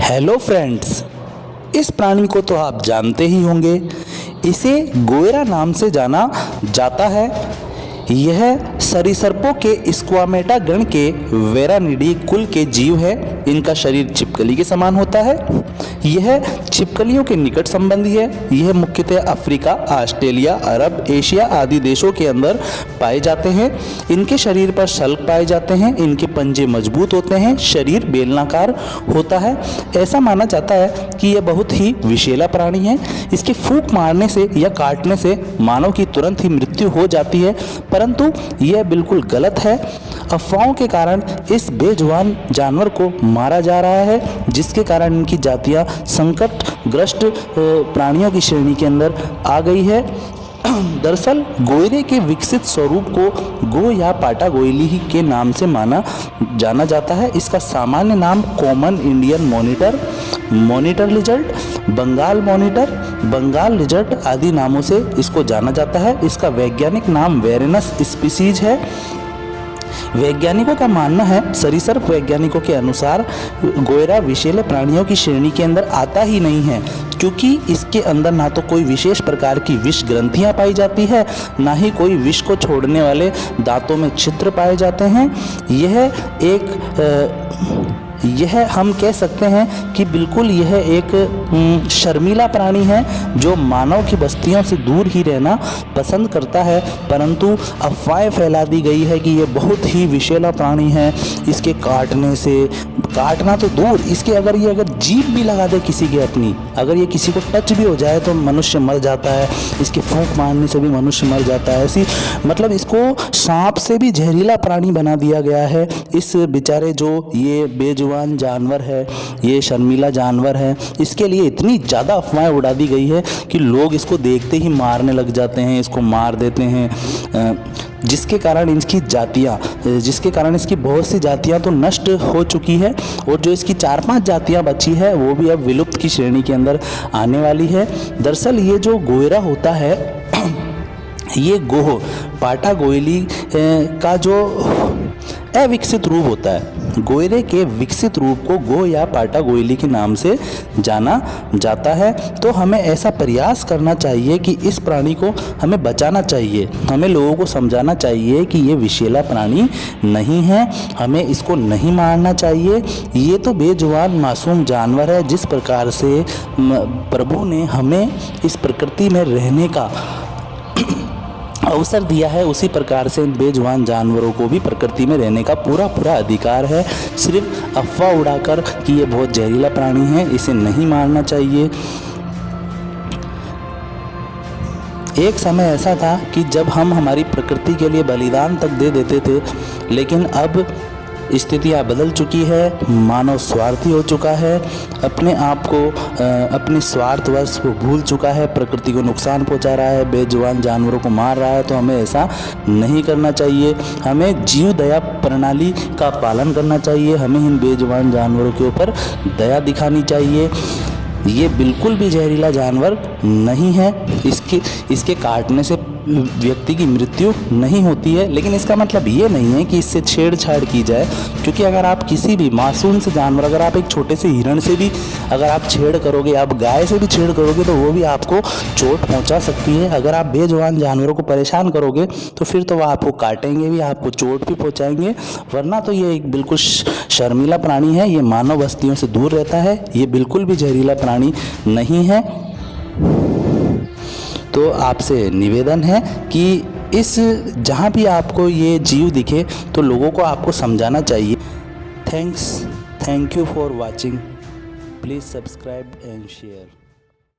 Hello friends, इस प्राणी को तो आप जानते ही होंगे। इसे गोएरा नाम से जाना जाता है। यह सरीसृपों के स्क्वामेटा गण के वेरानिडी कुल के जीव है। इनका शरीर छिपकली के समान होता है। यह छिपकलियों के निकट संबंधी है। यह मुख्यतः अफ्रीका, ऑस्ट्रेलिया, अरब, एशिया आदि देशों के अंदर पाए जाते हैं। इनके शरीर पर शल्क पाए जाते हैं। इनके पंजे मजबूत होते हैं। शरीर बेलनाकार होता है। ऐसा माना जाता है कि यह बहुत ही विषैला प्राणी है। इसके फूंक मारने से या काटने से मानव की तुरंत ही मृत्यु हो जाती है, परंतु यह बिल्कुल गलत है। अफवाहों के कारण इस बेजुबान जानवर को मारा जा रहा है, जिसके कारण इनकी जातियां संकटग्रस्त प्राणियों की श्रेणी के अंदर आ गई है। दरअसल गोयरे के विकसित स्वरूप को गो या पाटा गोइली ही के नाम से जाना जाता है। इसका सामान्य नाम common Indian monitor lizard, Bengal lizard आदि नामों से इसको जाना जाता है। इसका वैज्ञानिक नाम वेरेनस स्पीसीज है। वैज्ञानिकों का मानना है, सरीसृप वैज्ञानिकों के अनुसार गोएरा विषैले प्राणियों की श्रेणी के अंदर आता ही नहीं है, क्योंकि इसके अंदर ना तो कोई विशेष प्रकार की विष ग्रंथियां पाई जाती है, ना ही कोई विष को छोड़ने वाले दांतों में छिद्र पाए जाते हैं। यह हम कह सकते हैं कि बिल्कुल यह एक शर्मीला प्राणी है, जो मानव की बस्तियों से दूर ही रहना पसंद करता है। परंतु अफवाहें फैला दी गई है कि यह बहुत ही विषैला प्राणी है। इसके काटने से, काटना तो दूर, इसके अगर जीभ भी लगा दे किसी के अपनी, अगर ये किसी को टच भी हो जाए तो मनुष्य मर जाता है। इसके फूंक मारने से भी मनुष्य मर जाता है। ऐसी मतलब इसको सांप से भी जहरीला प्राणी बना दिया गया है। इस बेचारे जो ये बेजुबान जानवर है, ये शर्मीला जानवर है, इसके लिए इतनी ज़्यादा अफवाहें उड़ा दी गई है कि लोग इसको देखते ही मारने लग जाते हैं, इसको मार देते हैं, जिसके कारण इसकी बहुत सी जातियां तो नष्ट हो चुकी है, और जो इसकी 4-5 जातियां बची है वो भी अब विलुप्त की श्रेणी के अंदर आने वाली है। दरअसल ये जो गोएरा होता है, ये गोह पाटा गोइली का जो अविकसित रूप होता है। गोएरे के विकसित रूप को गो या पाटा गोइली के नाम से जाना जाता है। तो हमें ऐसा प्रयास करना चाहिए कि इस प्राणी को हमें बचाना चाहिए। हमें लोगों को समझाना चाहिए कि ये विषैला प्राणी नहीं है, हमें इसको नहीं मारना चाहिए। ये तो बेजुबान मासूम जानवर है। जिस प्रकार से प्रभु ने हमें इस प्रकृति में रहने का अवसर दिया है, उसी प्रकार से इन बेजुबान जानवरों को भी प्रकृति में रहने का पूरा अधिकार है। सिर्फ अफवाह उड़ाकर कि ये बहुत जहरीला प्राणी है, इसे नहीं मारना चाहिए। एक समय ऐसा था कि जब हम हमारी प्रकृति के लिए बलिदान तक दे देते थे, लेकिन अब स्थितियाँ बदल चुकी है। मानव स्वार्थी हो चुका है, अपने आप को अपने स्वार्थवश को भूल चुका है, प्रकृति को नुकसान पहुंचा रहा है, बेजुबान जानवरों को मार रहा है। तो हमें ऐसा नहीं करना चाहिए। हमें जीव दया प्रणाली का पालन करना चाहिए। हमें इन बेजुबान जानवरों के ऊपर दया दिखानी चाहिए। ये बिल्कुल भी जहरीला जानवर नहीं है। इसके काटने से व्यक्ति की मृत्यु नहीं होती है, लेकिन इसका मतलब ये नहीं है कि इससे छेड़छाड़ की जाए, क्योंकि अगर आप किसी भी मासूम से जानवर, अगर आप एक छोटे से हिरण से भी अगर आप छेड़ करोगे, आप गाय से भी छेड़ करोगे, तो वो भी आपको चोट पहुंचा सकती है। अगर आप बेजुबान जानवरों को परेशान करोगे तो फिर तो वह आपको काटेंगे भी, आपको चोट भी पहुँचाएंगे। वरना तो ये एक बिल्कुल शर्मीला प्राणी है। ये मानव बस्तियों से दूर रहता है। ये बिल्कुल भी जहरीला प्राणी नहीं है। तो आपसे निवेदन है कि जहाँ भी आपको ये जीव दिखे तो लोगों को आपको समझाना चाहिए। Thank you for watching. Please subscribe and share.